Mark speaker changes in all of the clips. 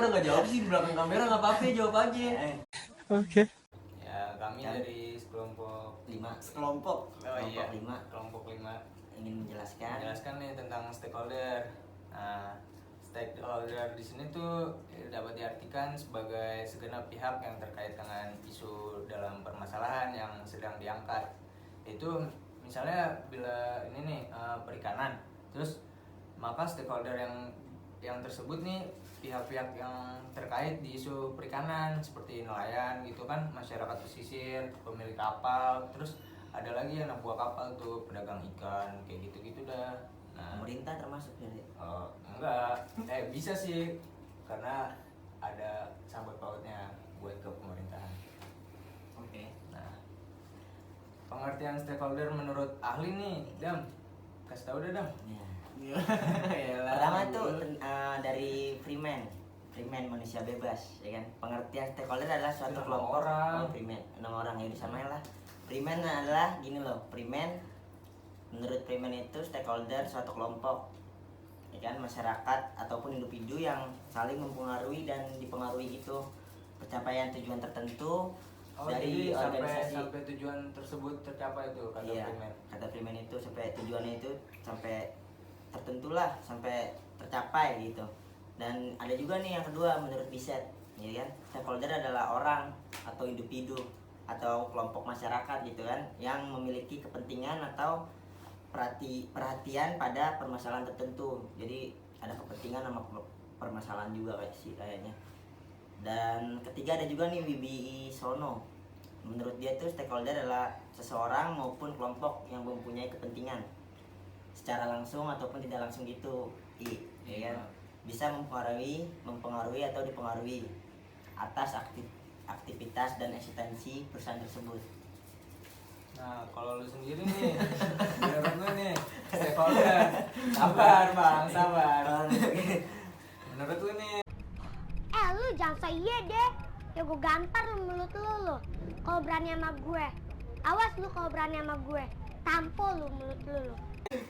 Speaker 1: pada nggak jawab sih di belakang kamera, nggak apa-apa jawab aja.
Speaker 2: Oke.
Speaker 3: Ya, kami dari sekelompok
Speaker 4: Sekelompok
Speaker 3: iya,
Speaker 4: 5
Speaker 3: kelompok 5
Speaker 4: ingin menjelaskan
Speaker 3: nih tentang stakeholder. Nah, stakeholder di sini tuh dapat diartikan sebagai segenap pihak yang terkait dengan isu dalam permasalahan yang sedang diangkat. Itu misalnya bila ini nih perikanan, terus maka stakeholder yang tersebut nih pihak-pihak yang terkait di isu perikanan seperti nelayan gitu kan, masyarakat pesisir, pemilik kapal, terus ada lagi anak buah kapal tuh, pedagang ikan, kayak gitu-gitu dah. Nah,
Speaker 4: pemerintah termasuk ya.
Speaker 3: enggak, bisa sih karena ada sangkut pautnya buat ke pemerintahan.
Speaker 4: Oke.
Speaker 3: Nah, pengertian stakeholder menurut ahli nih, Dam, kasih tahu deh Dam.
Speaker 4: Ya. Pertama tuh dari Freeman manusia bebas, ya kan. Pengertian stakeholder adalah suatu
Speaker 3: Itu
Speaker 4: kelompok
Speaker 3: orang.
Speaker 4: Freeman, 6 orang ya disamain lah. Freeman adalah gini loh, menurut Freeman itu stakeholder suatu kelompok, ya kan, masyarakat ataupun individu yang saling mempengaruhi dan dipengaruhi gitu pencapaian tujuan tertentu dari
Speaker 3: jadi
Speaker 4: organisasi.
Speaker 3: sampai tujuan tersebut tercapai tuh kata
Speaker 4: Iya,
Speaker 3: Freeman.
Speaker 4: kata Freeman itu sampai tujuannya itu sampai tertentu lah, sampai tercapai gitu. Dan ada juga nih yang kedua menurut Biset, ya kan, stakeholder adalah orang atau individu atau kelompok masyarakat gitu kan, yang memiliki kepentingan atau perhatian pada permasalahan tertentu. Jadi ada kepentingan sama permasalahan juga kayaknya. Dan ketiga ada juga nih Wibi Sono. Menurut dia tuh stakeholder adalah seseorang maupun kelompok yang mempunyai kepentingan secara langsung ataupun tidak langsung gitu, ya kan, bisa mempengaruhi atau dipengaruhi atas aktivitas dan eksistensi perusahaan tersebut.
Speaker 3: Nah, kalau lu sendiri nih, menurut lu nih, stakeholder, sabar bang, sabar. Menurut lu nih,
Speaker 5: Lu jangan so iya deh. Ya gue gampar lu mulut lu. Kalau berani sama gue. Awas lu kalau berani sama gue. Tampol lu mulut lu.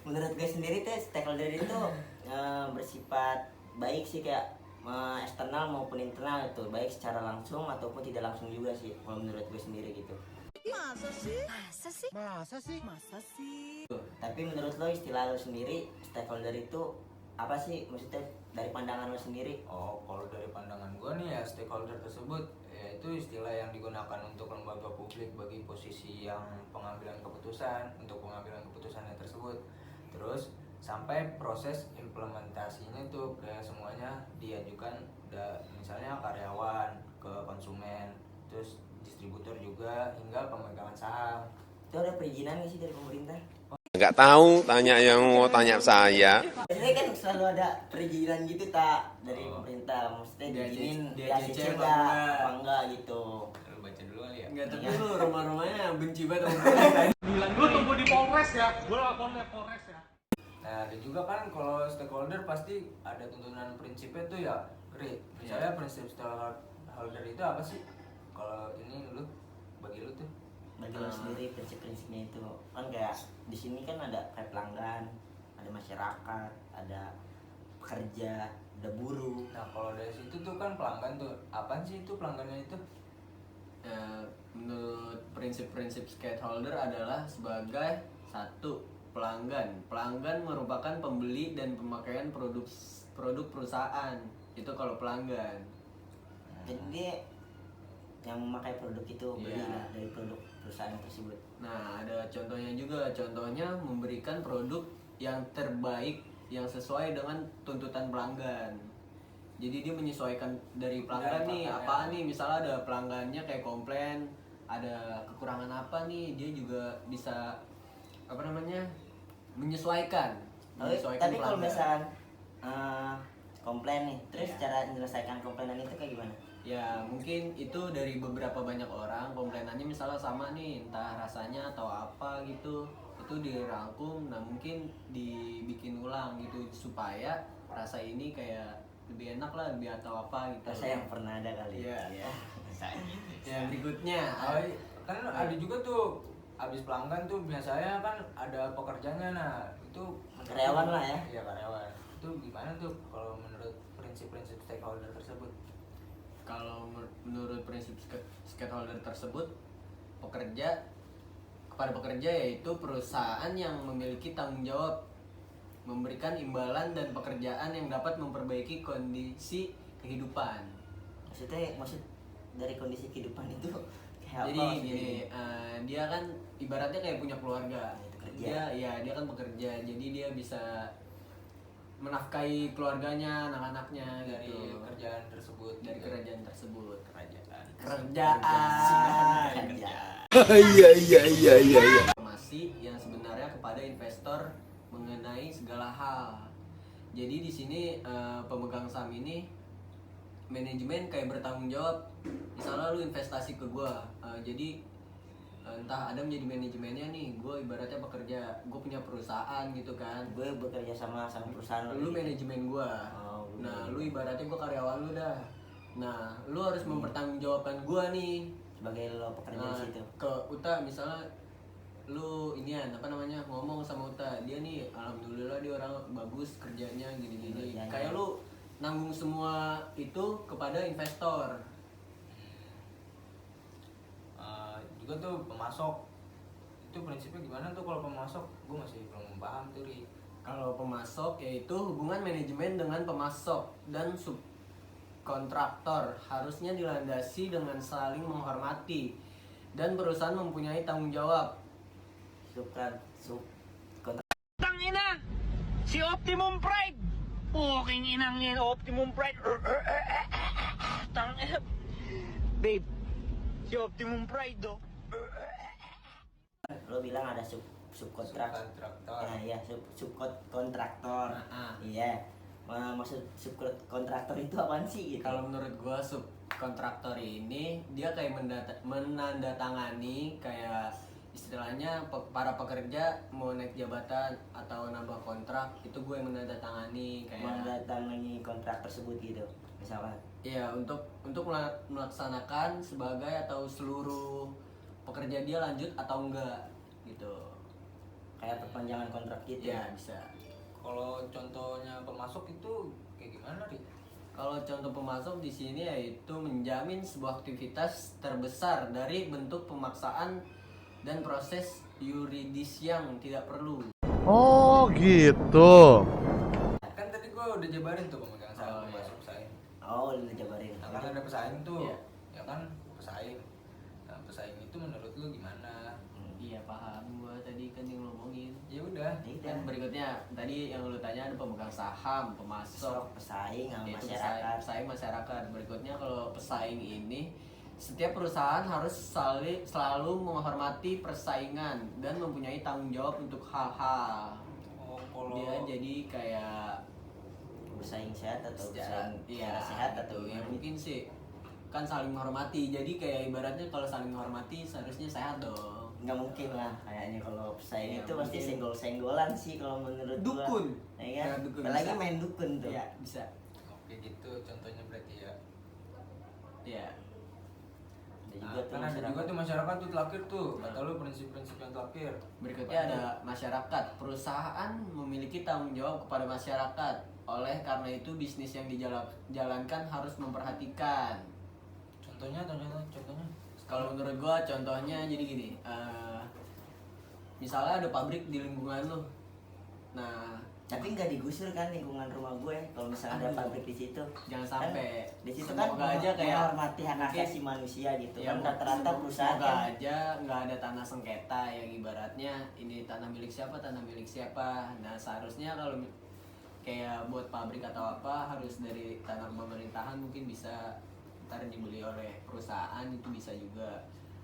Speaker 4: Menurut gue sendiri tuh stakeholder itu bersifat baik sih, kayak eksternal maupun internal itu, baik secara langsung ataupun tidak langsung juga sih kalau menurut gue sendiri gitu. Masa sih? Tapi menurut lo istilah lo sendiri stakeholder itu apa sih, maksudnya dari pandangan lo sendiri?
Speaker 3: kalau dari pandangan gua nih ya, stakeholder tersebut yaitu istilah yang digunakan untuk lembaga publik bagi posisi yang pengambilan keputusan untuk pengambilan keputusannya tersebut. Terus sampai proses implementasinya tuh kayak semuanya diajukan, misalnya karyawan ke konsumen, terus distributor juga hingga pemegangan saham.
Speaker 4: Itu ada perizinan nggak sih dari pemerintah?
Speaker 2: Nggak tahu, tanya yang mau tanya saya.
Speaker 4: Biasanya kan selalu ada perizinan gitu tak dari pemerintah, maksudnya diizinin
Speaker 1: dia
Speaker 4: ACC
Speaker 1: cek
Speaker 4: nggak
Speaker 1: apa
Speaker 4: apa enggak gitu.
Speaker 3: Lu baca dulu kali ya.
Speaker 1: Enggak, tapi lu rumah-rumahnya benci banget sama gue.
Speaker 6: Lu tunggu di Polres ya, gue lapor di Polres ya.
Speaker 3: Nah, ada juga kan kalau stakeholder pasti ada tuntunan prinsipnya tuh ya, misalnya prinsip stakeholder itu apa sih? Kalau ini lu, bagi lu tuh?
Speaker 4: Bagi lo sendiri prinsip-prinsipnya itu kan kayak di sini kan ada kayak pelanggan, ada masyarakat, ada pekerja, ada buruh.
Speaker 3: Nah, kalau dari situ tuh kan pelanggan tuh, apaan sih itu pelanggannya itu?
Speaker 1: Menurut prinsip-prinsip stakeholder adalah sebagai satu pelanggan. Pelanggan merupakan pembeli dan pemakaian produk perusahaan. Itu kalau pelanggan.
Speaker 4: Jadi dia yang memakai produk itu, beli
Speaker 1: Iya.
Speaker 4: lah dari produk perusahaan tersebut.
Speaker 1: Nah, ada contohnya juga. Contohnya memberikan produk yang terbaik yang sesuai dengan tuntutan pelanggan. Jadi dia menyesuaikan dari pelanggan nih, apa nih, misalnya ada pelanggannya kayak komplain, ada kekurangan apa nih, dia juga bisa menyesuaikan
Speaker 4: Tapi kalau
Speaker 1: pelanggan.
Speaker 4: misalkan komplain nih, terus
Speaker 1: Iya.
Speaker 4: cara menyelesaikan komplainan itu kayak gimana?
Speaker 1: Ya mungkin itu dari beberapa banyak orang, komplainannya misalnya sama nih, entah rasanya atau apa gitu, itu dirangkum, nah mungkin dibikin ulang gitu supaya rasa ini kayak lebih enak lah, lebih atau apa gitu.
Speaker 4: Rasa yang pernah ada kali.
Speaker 1: Iya.
Speaker 4: Ya.
Speaker 1: Ya berikutnya
Speaker 3: Kan ada juga tuh, habis pelanggan tuh biasanya kan ada pekerjanya. Nah, itu
Speaker 4: Karyawan lah ya.
Speaker 3: Iya, karyawan. Itu itu gimana tuh kalau menurut prinsip-prinsip stakeholder tersebut?
Speaker 1: Kalau menurut prinsip stakeholder tersebut, kepada pekerja yaitu perusahaan yang memiliki tanggung jawab memberikan imbalan dan pekerjaan yang dapat memperbaiki kondisi kehidupan.
Speaker 4: Maksud dari kondisi kehidupan itu kayak
Speaker 1: Jadi
Speaker 4: apa maksudnya?
Speaker 1: gini, dia kan ibaratnya kayak punya keluarga.
Speaker 4: Itu kerja.
Speaker 1: Dia kan bekerja, jadi dia bisa menafkahi keluarganya, anak-anaknya
Speaker 3: Dari
Speaker 1: gitu.
Speaker 3: kerjaan tersebut,
Speaker 1: Dari
Speaker 3: gitu.
Speaker 1: kerajaan tersebut.
Speaker 3: Kerajaan.
Speaker 1: Informasi yang sebenarnya kepada investor mengenai segala hal. Jadi di sini pemegang saham ini manajemen kayak bertanggung jawab. Misalnya lu investasi ke gua, jadi entah Adam jadi manajemennya nih, gua ibaratnya pekerja, gua punya perusahaan gitu kan.
Speaker 4: Gue bekerja sama perusahaan
Speaker 1: Lu manajemen gua.
Speaker 4: Oh, lu
Speaker 1: Nah,
Speaker 4: manajemen.
Speaker 1: lu ibaratnya gua karyawan lu dah. Nah, lu harus mempertanggungjawabkan gua nih.
Speaker 4: sebagai lo pekerja di situ.
Speaker 1: Ke Uta misalnya lu inian apa namanya ngomong sama Uta, dia nih alhamdulillah dia orang bagus kerjanya gini-gini.
Speaker 4: Kerjanya.
Speaker 1: Kayak lu nanggung semua itu kepada investor.
Speaker 3: Juga tuh pemasok itu prinsipnya gimana tuh kalau pemasok? Gue masih belum paham tuh Ri.
Speaker 1: Kalau pemasok yaitu hubungan manajemen dengan pemasok dan subkontraktor harusnya dilandasi dengan saling menghormati dan perusahaan mempunyai tanggung jawab.
Speaker 6: Tangina! Si Optimum Pride! Puking inang yan, Optimum Pride! Tangina! Babe, si Optimum Pride do.
Speaker 4: Lo bilang ada subkontraktor.
Speaker 3: Subkontraktor.
Speaker 4: Ya, subkontraktor.
Speaker 1: Nah,
Speaker 4: Iya. Maksud subkontraktor itu apaan sih gitu?
Speaker 1: Kalau menurut gua subkontraktor ini dia kayak menandatangani kayak istilahnya para pekerja mau naik jabatan atau nambah kontrak, itu gue yang menandatangani kayak
Speaker 4: mendatangani kontrak tersebut gitu. Misalkan
Speaker 1: iya untuk melaksanakan sebagai atau seluruh pekerja dia lanjut atau enggak gitu.
Speaker 4: kayak perpanjangan kontrak gitu.
Speaker 1: Iya, bisa.
Speaker 3: Kalau contohnya pemasok itu kayak gimana Ri?
Speaker 1: Kalau contoh pemasok di sini yaitu menjamin sebuah aktivitas terbesar dari bentuk pemaksaan dan proses yuridis yang tidak perlu.
Speaker 6: Oh gitu.
Speaker 3: Kan tadi gua udah jabarin tuh pemegang
Speaker 1: Oh,
Speaker 3: saham,
Speaker 1: iya.
Speaker 3: pemasok, pesaing.
Speaker 4: Oh, lu jabarin.
Speaker 3: Nah, kan ada pesaing tuh.
Speaker 1: Iya.
Speaker 3: Ya kan, pesaing. Nah, pesaing itu menurut lu gimana?
Speaker 1: Iya, paham gua tadi kan yang ngomongin.
Speaker 3: Ya udah.
Speaker 1: Kan berikutnya tadi yang lu tanya ada pemegang saham, pemasok,
Speaker 4: Pesaing sama
Speaker 1: yaitu
Speaker 4: masyarakat.
Speaker 1: pesaing masyarakat. Berikutnya kalau pesaing ini setiap perusahaan harus selalu menghormati persaingan dan mempunyai tanggung jawab untuk hal-hal.
Speaker 3: Oh, kalau
Speaker 1: Dia jadi kayak
Speaker 4: Bersaing sehat atau
Speaker 1: secara
Speaker 4: bersaing secara sehat atau
Speaker 1: ya
Speaker 4: gimana?
Speaker 1: mungkin sih kan saling menghormati. Jadi kayak ibaratnya kalau saling menghormati seharusnya sehat dong.
Speaker 4: Nggak mungkin lah kayaknya kalau pesaing
Speaker 1: Ya,
Speaker 4: itu pasti
Speaker 1: mungkin.
Speaker 4: senggol-senggolan sih kalau menurut gua.
Speaker 1: Dukun.
Speaker 4: Ya kan?
Speaker 1: Ya, dukun
Speaker 4: Apalagi
Speaker 1: bisa.
Speaker 4: main dukun tuh.
Speaker 1: Iya, bisa.
Speaker 3: oke gitu contohnya berarti ya.
Speaker 1: Ya.
Speaker 4: Ada
Speaker 3: Nah,
Speaker 4: juga tuh
Speaker 3: kan ada
Speaker 4: masyarakat.
Speaker 3: juga tuh masyarakat tuh terakhir tuh. Kata lu prinsip-prinsip yang terakhir.
Speaker 1: Berikutnya ada masyarakat. Perusahaan memiliki tanggung jawab kepada masyarakat. Oleh karena itu bisnis yang dijalankan harus memperhatikan.
Speaker 3: Contohnya.
Speaker 1: Kalau menurut gua contohnya jadi gini. Misalnya ada pabrik di lingkungan lu. Nah,
Speaker 4: Tapi nggak digusur kan lingkungan rumah gue kalau misalnya ada
Speaker 1: Aduh.
Speaker 4: pabrik di situ.
Speaker 1: jangan
Speaker 4: Kan
Speaker 1: sampai.
Speaker 4: di situ
Speaker 1: Semoga
Speaker 4: kan
Speaker 1: aja kayak
Speaker 4: menghormati hak
Speaker 1: mungkin-
Speaker 4: asasi manusia gitu.
Speaker 1: Ya,
Speaker 4: Kan rata-rata perusahaan
Speaker 1: semoga
Speaker 4: kan
Speaker 1: aja nggak ada tanah sengketa yang ibaratnya ini tanah milik siapa. Nah seharusnya kalau kayak buat pabrik atau apa harus dari tanah pemerintahan, mungkin bisa ntar dibeli oleh perusahaan, itu bisa juga.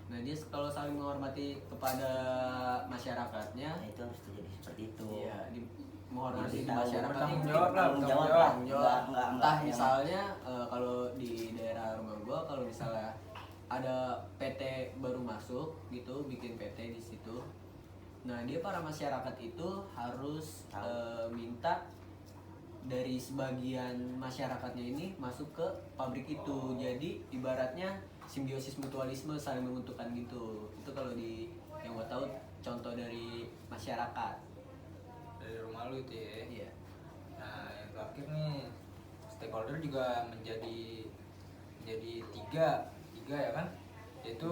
Speaker 1: Nah dia kalau saling menghormati kepada masyarakatnya,
Speaker 4: nah, itu harus terjadi seperti itu.
Speaker 1: iya menghormati
Speaker 4: Bertanggung-
Speaker 1: masyarakat
Speaker 3: bertanggung
Speaker 1: itu.
Speaker 3: jawab lah,
Speaker 4: bertanggung jawab
Speaker 1: Bertanggung
Speaker 4: lah.
Speaker 1: jawab.
Speaker 4: Nggak
Speaker 1: Entah
Speaker 4: yang-
Speaker 1: misalnya kalau di daerah rumah gua kalau misalnya ada PT baru masuk gitu, bikin PT di situ. Nah, dia para masyarakat itu harus minta dari sebagian masyarakatnya ini masuk ke pabrik itu. Jadi ibaratnya simbiosis mutualisme, saling menguntungkan gitu. Itu kalau di yang gua tahu contoh dari masyarakat.
Speaker 3: Dari rumah lu itu ya.
Speaker 1: Iya.
Speaker 3: Nah, yang yang terakhir nih, stakeholder juga menjadi tiga ya kan, yaitu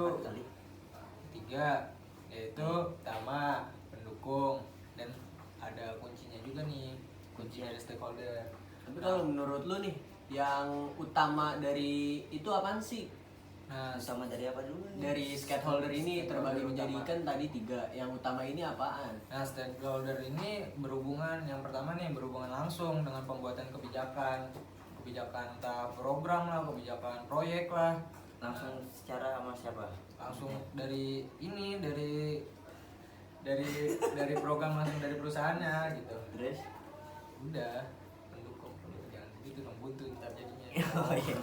Speaker 3: pertama pendukung, dan ada kuncinya juga nih, kunci dari stakeholder.
Speaker 1: Tapi kalau menurut lu nih, yang utama dari itu apaan sih?
Speaker 3: Nah,
Speaker 4: Sama dari apa dulu nih?
Speaker 1: Dari stakeholder ini terbagi
Speaker 3: Stakeholder
Speaker 1: menjadi
Speaker 3: utama.
Speaker 1: kan tadi 3. Yang utama ini apaan?
Speaker 3: Nah, stakeholder ini berhubungan, yang pertama nih berhubungan langsung dengan pembuatan kebijakan entah program lah, kebijakan proyek lah,
Speaker 4: Langsung secara sama siapa?
Speaker 3: langsung dari program, langsung dari perusahaannya gitu.
Speaker 4: Terus?
Speaker 3: Udah, pendukung jangan begitu dong, buntu ntar jadinya.
Speaker 4: Oh iya.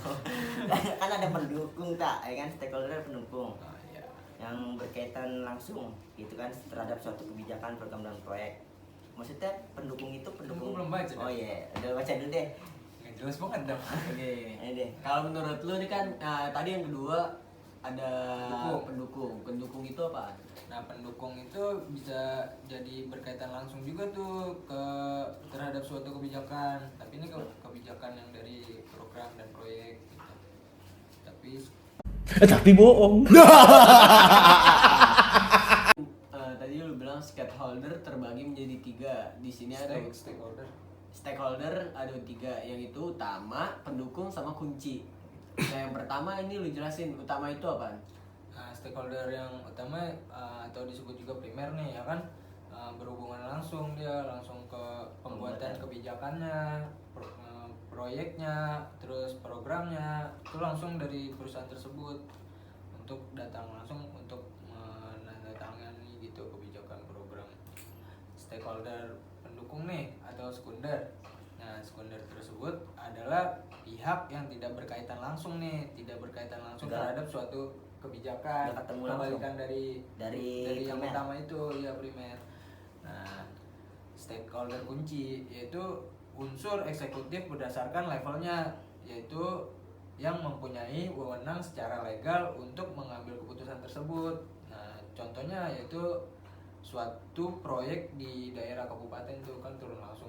Speaker 4: Kan ada pendukung tak, ya kan, stakeholder pendukung
Speaker 3: Oh, iya.
Speaker 4: yang berkaitan langsung gitu kan terhadap suatu kebijakan, program dan proyek. Maksudnya pendukung itu pendukung.
Speaker 3: Belum baca,
Speaker 4: Oh
Speaker 3: dah.
Speaker 4: iya, udah baca dulu deh.
Speaker 3: Nggak jelas banget dong.
Speaker 1: Oke.
Speaker 4: Ini deh.
Speaker 1: Kalau menurut lu nih kan, tadi yang kedua ada
Speaker 3: Pendukung.
Speaker 1: Pendukung itu apaan?
Speaker 3: Nah, pendukung itu bisa jadi berkaitan langsung juga tuh terhadap suatu kebijakan. Tapi ini kebijakan yang dari program dan proyek gitu.
Speaker 6: Tapi bohong.
Speaker 1: Tadi lu bilang stakeholder terbagi menjadi 3. Di sini ada
Speaker 3: stakeholder.
Speaker 1: ada 3, yang itu utama, pendukung, sama kunci. Nah, yang pertama ini lu jelasin, utama itu apaan?
Speaker 3: Nah, stakeholder yang utama atau disebut juga primer nih ya kan, berhubungan langsung ke pembuatan kebijakannya, proyeknya, terus programnya itu langsung dari perusahaan tersebut, untuk datang langsung untuk menandatangani gitu kebijakan program. Stakeholder pendukung nih atau sekunder. Nah, sekunder tersebut adalah pihak yang tidak berkaitan langsung
Speaker 4: Enggak.
Speaker 3: terhadap suatu kebijakan,
Speaker 4: Enggak ketemu langsung.
Speaker 3: kebalikan dari yang
Speaker 4: primer.
Speaker 3: utama itu ya primer. Nah, stakeholder kunci yaitu unsur eksekutif berdasarkan levelnya, yaitu yang mempunyai wewenang secara legal untuk mengambil keputusan tersebut. Nah, contohnya yaitu suatu proyek di daerah kabupaten tuh kan turun langsung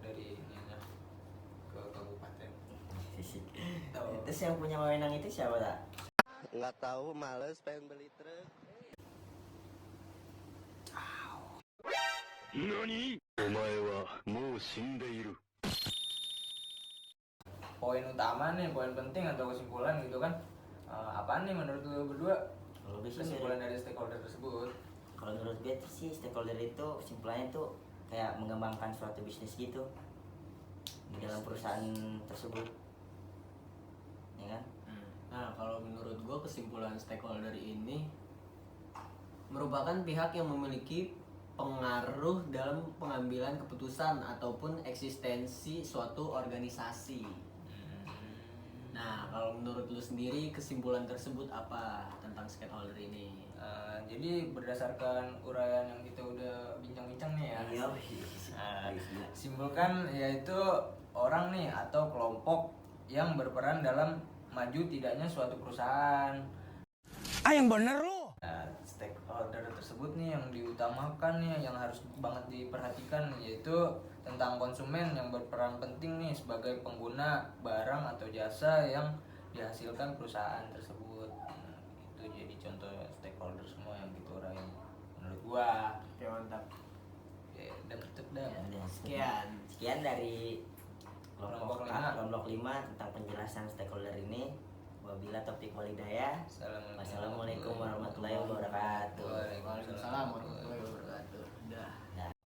Speaker 3: dari ininya ke kabupaten. Tahu.
Speaker 4: Terus yang punya wewenang itu siapa tak?
Speaker 7: Nggak tahu, males pengen beli truk.
Speaker 3: Poin utama nih, poin penting atau kesimpulan gitu kan, apaan nih menurut lu berdua
Speaker 4: Kalau gue sih
Speaker 3: kesimpulan dari stakeholder tersebut?
Speaker 4: Kalau menurut gue tuh sih stakeholder itu kesimpulannya tuh kayak mengembangkan suatu bisnis gitu di dalam perusahaan tersebut, ya kan?
Speaker 1: Nah, kalau menurut gue kesimpulan stakeholder ini merupakan pihak yang memiliki pengaruh dalam pengambilan keputusan ataupun eksistensi suatu organisasi. Nah, kalau menurut lu sendiri kesimpulan tersebut apa tentang stakeholder ini?
Speaker 3: Jadi berdasarkan uraian yang kita udah bincang-bincang nih ya,
Speaker 4: Iya.
Speaker 3: simpulkan yaitu orang nih atau kelompok yang berperan dalam maju tidaknya suatu perusahaan.
Speaker 6: Yang bener lu.
Speaker 3: Nah, stakeholder tersebut nih yang diutamakan nih, yang harus banget diperhatikan, yaitu tentang konsumen yang berperan penting nih sebagai pengguna barang atau jasa yang dihasilkan perusahaan tersebut. Nah, itu jadi contoh stakeholder semua yang gitu orang menurut gua.
Speaker 1: Oke, mantap.
Speaker 3: Ya, udah tutup dah.
Speaker 4: Ya udah,
Speaker 1: Sekian.
Speaker 4: dari
Speaker 3: Kelompok
Speaker 4: kelompok 5 tentang penjelasan stakeholder ini. Wabila taufiq walhidayah.
Speaker 3: Assalamualaikum
Speaker 4: Wassalamualaikum warahmatullahi wabarakatuh.
Speaker 3: Waalaikumsalam.
Speaker 1: Waalaikumsalam.